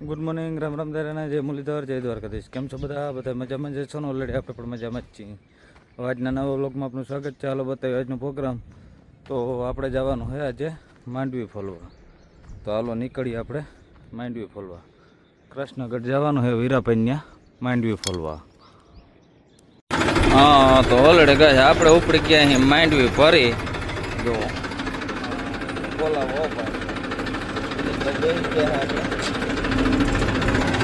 Good morning, Ram Ram દારાના જય મુરલીધર, જય દ્વારકાધીશ. કેમ છો બધા મજામાં જ છો ને? ઓલરેડી આપણે પણ મજામાં જ છીએ. આજના નવા વ્લોગમાં આપનું સ્વાગત છે. ચાલો બતાવ્યું આજનો પ્રોગ્રામ. તો આપણે જવાનું છે આજે માંડવી ફોલવા. તો હાલો નીકળીએ આપણે માંડવી ફોલવા. કૃષ્ણગઢ જવાનું છે વીરાભાઈ ત્યાં માંડવી ફોલવા. હા, તો ઓલરેડી કહે છે આપણે ઉપડી ગયા અહીં માંડવી ફરી જો બોલાવો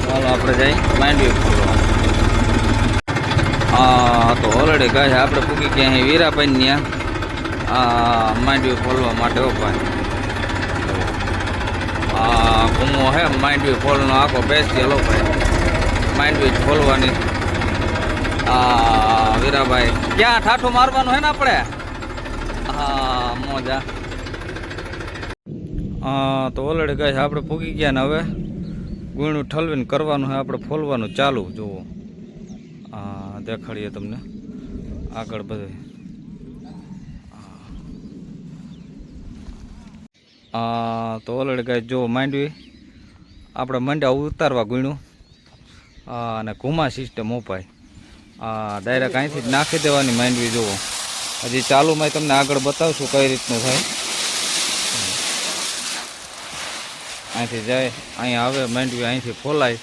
ચાલો આપણે જઈ માંડવી ફોલવા. હા, તો ઓલરેડી કહે છે આપણે પૂકી ગયા અહીં વીરાભાઈ ત્યાં માંડવી ફોલવા માટે ઉભા. ઘૂમો હે માંડવી ફોલનો આખો બેસી લો ભાઈ માંડવી ફોલવાની. વીરાભાઈ ક્યાં ઠાઠું મારવાનું હે ને આપણે? હા, મોજા. તો ઓલરેડી કહે છે આપણે પૂગી ગયા ને હવે ગુણું ઠલવીને કરવાનું છે આપણે ફોલવાનું ચાલુ. જુઓ દેખાડીએ તમને આગળ બધે. તો ઓલરેડી કહે જો માંડવી આપણે મંડ્યા ઉતારવા ગુણું અને ઘુમા સિસ્ટમ ઉપાય. ડાયરેક્ટ અહીંથી જ નાખી દેવાની માંડવી. જુઓ હજી ચાલુમાં તમને આગળ બતાવશું કઈ રીતનું થાય. અહીંથી જાય અહીંયા આવે માંડવી, અહીંથી ફોલાય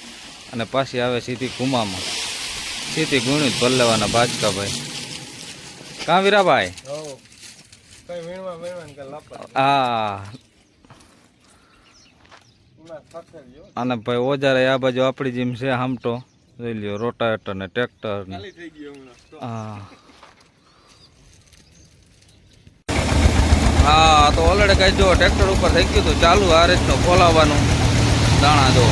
અને પાછી આવે સીધી ઘુમામાં. સીધી ગુણી જ ભર લેવાના બાજકા ભાઈ. કાં વીરાભાઈ? હા, અને ભાઈ ઓજારે આ બાજુ આપણી જેમ છે હામટો જોઈ લ્યો, રોટાવેટર ને ટ્રેક્ટર ને. હા, તો ઓલરેડી કઈ જો ટ્રેક્ટર ઉપર થઈ ગયું હતું ચાલુ આ રીતનું ફોલાવવાનું દાણા. જો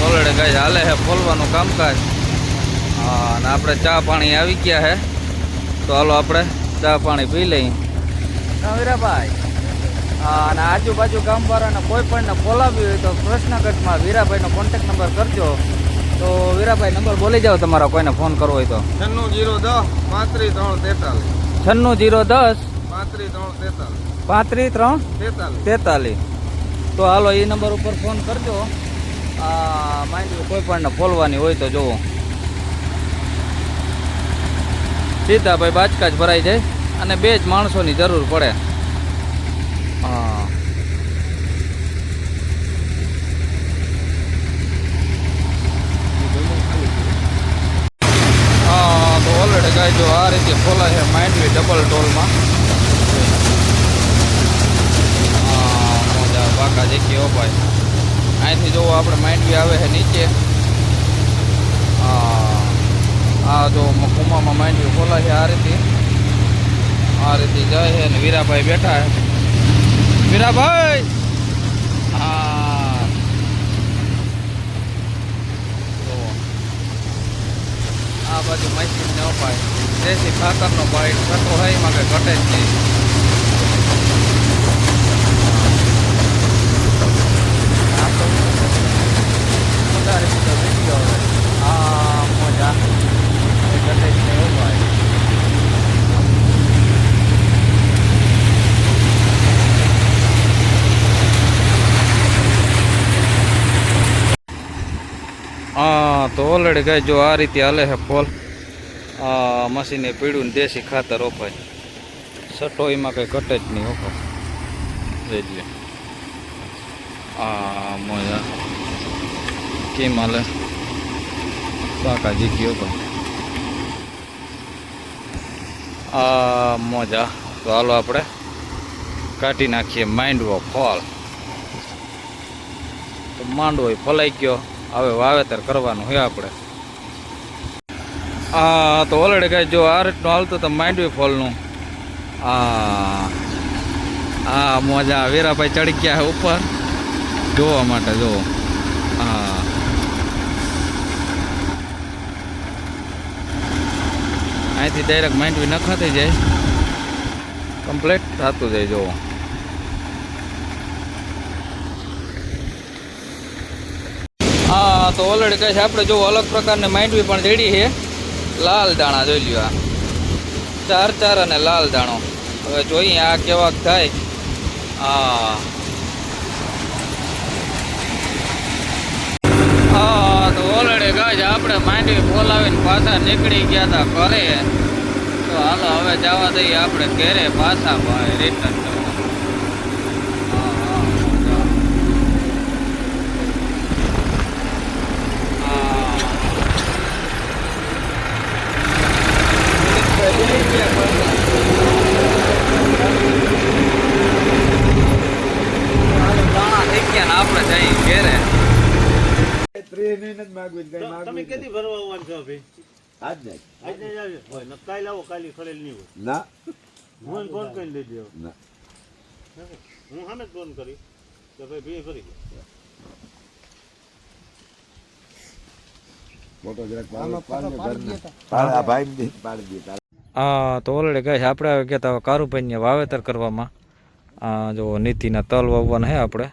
ઓલરેડી કઈ હાલે છે ફોલવાનું કામકાજ. અને આપણે ચા પાણી આવી ગયા છે તો હાલો આપણે ચા પાણી પી લઈએ. વીરાભાઈ અને આજુબાજુ ગામવાળાને કોઈ પણને ફોલાવી હોય તો કૃષ્ણગઢમાં વીરાભાઈનો કોન્ટેક્ટ નંબર કરજો. તો વીરાભાઈ નંબર બોલી જાઓ તમારા કોઈને ફોન કરવો હોય તો. 96 010 તો હાલો એ નંબર ઉપર ફોન કરજો. માંડવી કોઈ પણ ફોલવાની હોય તો જુઓ સીધા ભાઈ બાચકા જ ભરાઈ જાય અને 2 જ માણસોની જરૂર પડે. તો ઓલરેડી ગાય જો આ રીતે ફોલાય છે માંડવી ડબલ ટોલમાં. મોજા પાકા જેકી હો ભાઈ. અહીંથી જોવો આપણે માંડવી આવે છે નીચે. જો કુમામાં માંડવી ફોલાય છે આ રીતે જાય છે. અને વીરાભાઈ બેઠા છે. વીરાભાઈ આ બાજુ મશીન ને અપાય દેશી ખાતરનો ભાઈ ઘટો હોય એમાં કંઈ ઘટે જ નહીં. વધારે બીજો વિડીયો હવે મજા ઘટે જ નહીં ભાઈ. તો ઓલરેડી ગાય જો આ રીતે હાલે છે ફોલ. મશીને પીડ્યું ને દેશી ખાતર ઓપાય. સટો એમાં કંઈ ઘટે જ નહીં ઓપાય. જોઈ લે મોજા કેમ હાલે પાકા જીકી ઓપાય. મોજા. તો હાલો આપણે કાઢી નાખીએ માંડવો ફોલ. તો માંડવો ફોલાઈ ગયો, હવે વાવેતર કરવાનું છે આપણે. તો ઓલરેડી કઈ જો આ રીતનું હાલતું તો માંડવી ફોલનું. મોજા વીરાભાઈ ચડી ગયા છે ઉપર જોવા માટે. જુઓ અહીંથી ડાયરેક્ટ માંડવી નખાતી જાય, કમ્પ્લીટ થતું જાય. જુઓ તો ઓલરેડી કહે છે આપણે જો અલગ પ્રકારની માંડવી પણ રેડી છે. લાલ દાણા જોઈ લ્યો, ચાર અને લાલ દાણો. હવે જોઈએ આ કેવાક થાય. માંડવી બોલાવીને પાછા નીકળી ગયા હતા ઘરે. તો હાલો હવે જવા દઈએ આપણે ઘરે પાછા ભાઈ રિટર્ન. આપણે જઈએ ઘેરે. તમે કેદી ભરવા આવવાનું છો ભાઈ? આજ જ આવ્યો હોય ને કાલ આવો, કાલી ખડેલ નહીં હોય ના. હું ફોન કરી લઈ દેવો ના, હું સામે ફોન કરી કે ભાઈ ભી ભરી મોટો જરાક હા. તો ઓલરેડી કહે છે આપણે કહેતા કારુભાઈને વાવેતર કરવામાં જો નીતિના તલ વાવવાના હે આપણે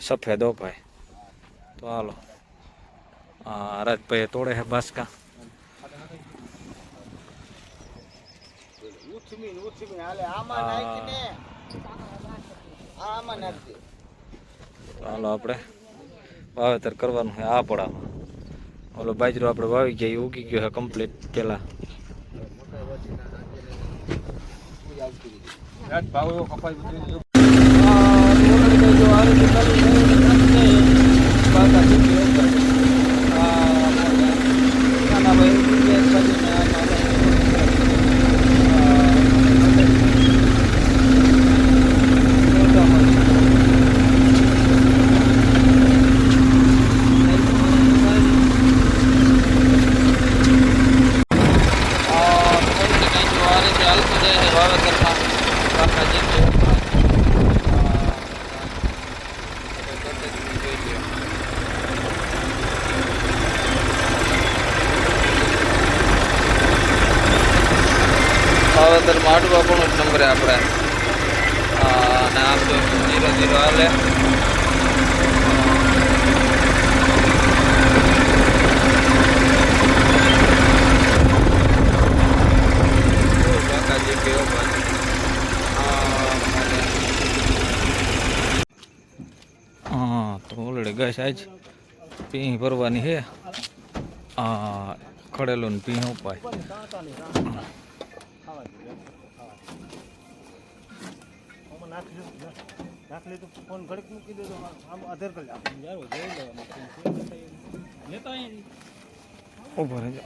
સફેદ હો ભાઈ. તો હાલો રાજભાઈ તોડે છે બાસકા. હાલો આપણે વાવેતર કરવાનું છે આ પડામાં. ઓલો બાજરો આપણે વાવી ગયા એ ઉગી ગયો છે કમ્પ્લીટ પેલા. વાવેતર માટવા પણ જ નંબરે આપણે અને આમ તો ધીરે ધીરે હાલે. હા તો ઓલરેડી ગેસ આજ પી ભરવાની છે. ખડેલું ને પી ઉપાય. નાખલી તો ફોન ઘડીક મૂકી દેજો, આમ આધાર કરી ઉભો રહેજો.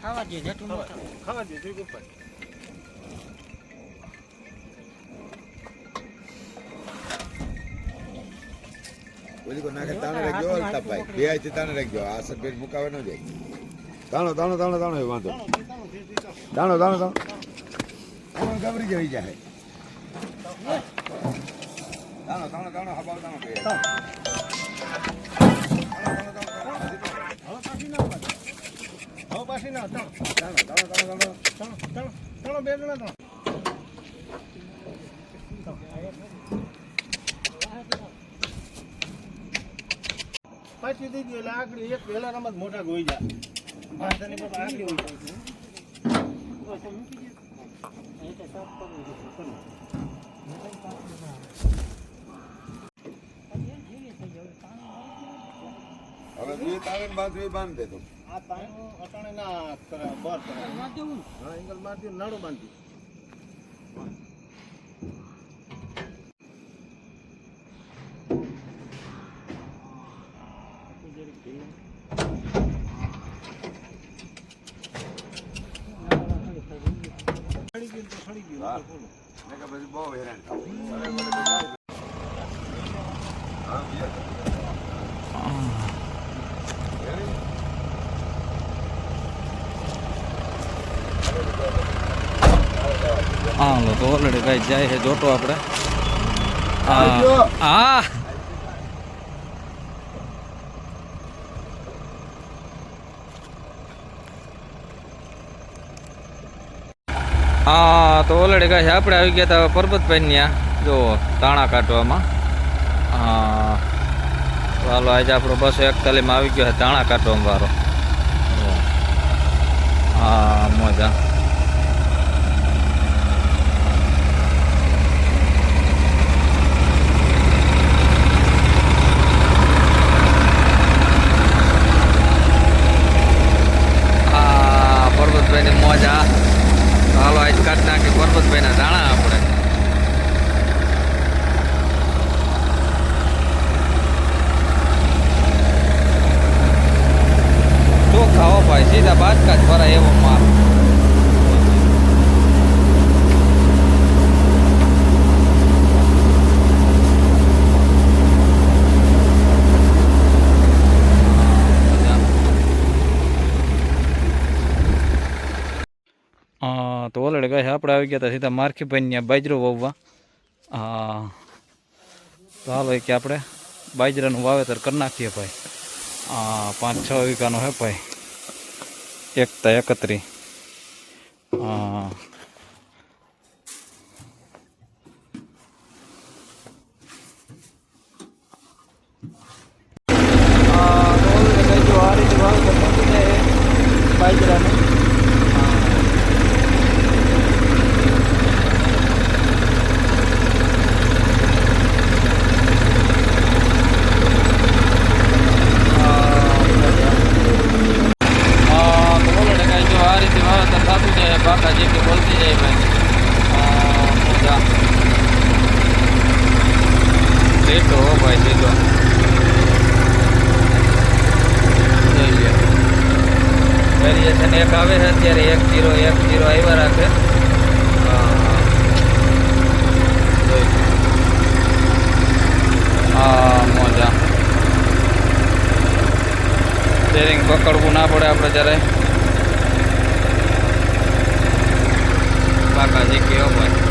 ખાવા દે જેટલું ખાવા દે જોઈ ઉપર ઓલી કો નાખે તાણે રાખજો અલ્તાભાઈ બે આઈથી તાણે રાખજો આ સભ્ય મુકાવે ન જાય. તાણો તાણો તાણો તાણો એ વાંધો તાણો તાણો તાણો ગબરી જઈ જાય. તાણો તાણો તાણો હબાવ તાણો બે હવે પાછી ના તાણો તાણો તાણો તાણો તાણો તાણો તાણો બે જણા તાણો. પાછી દઈ દે એટલે આકડી એક પહેલા રમત મોટા ગોઈ જાય માથાની પર આકડી હોય છે. હવે બે તાળીને બાજુ બાંધ દે તો આ તાળીનો અટાણે ના કરે બર કરે હા એંગલ માર દે નાડું બાંધી બહુ હેરાન હા તો ઓલરેડી કઈ જાય છે જોતો આપણે. હા હા તો ઓલરેડી કઈ આપણે આવી ગયા હતા પરબતભાઈ ત્યાં જો તાણા કાઢવામાં. હા તો હાલો આજે આપણો 241માં આવી ગયો છે તાણા કાઢવામાં વારો. હા મજા. પરબતભાઈની મોજા. હાલો આજ કાઢ નાખી પરબતભાઈના દાણા આપણે. શું ખાવો ભાઈ, સીધા બાજકા જ ભરાય એવો માલ. તો ઓલરેડી કહે આપણે આવી ગયા હતા સીધા માર્કીભાઈ ત્યાં બાજરો વાવવા. તો હાલો કે આપણે બાજરાનું વાવેતર કરી નાખીએ ભાઈ. 5-6 વીઘાનો હે ભાઈ. 31. બાજરાનું બાકા જે કે બોલતી જાય ભાઈ. મજા સીધો હો ભાઈ, સીધો જોઈ લે. વેરિએશન એક આવે છે અત્યારે 1-0 આવ્યા રાખે. જોઈ લે. મજા. સ્ટેરિંગ પકડવું ના પડે આપણે જ્યારે બાકા જે કહેવો ભાઈ.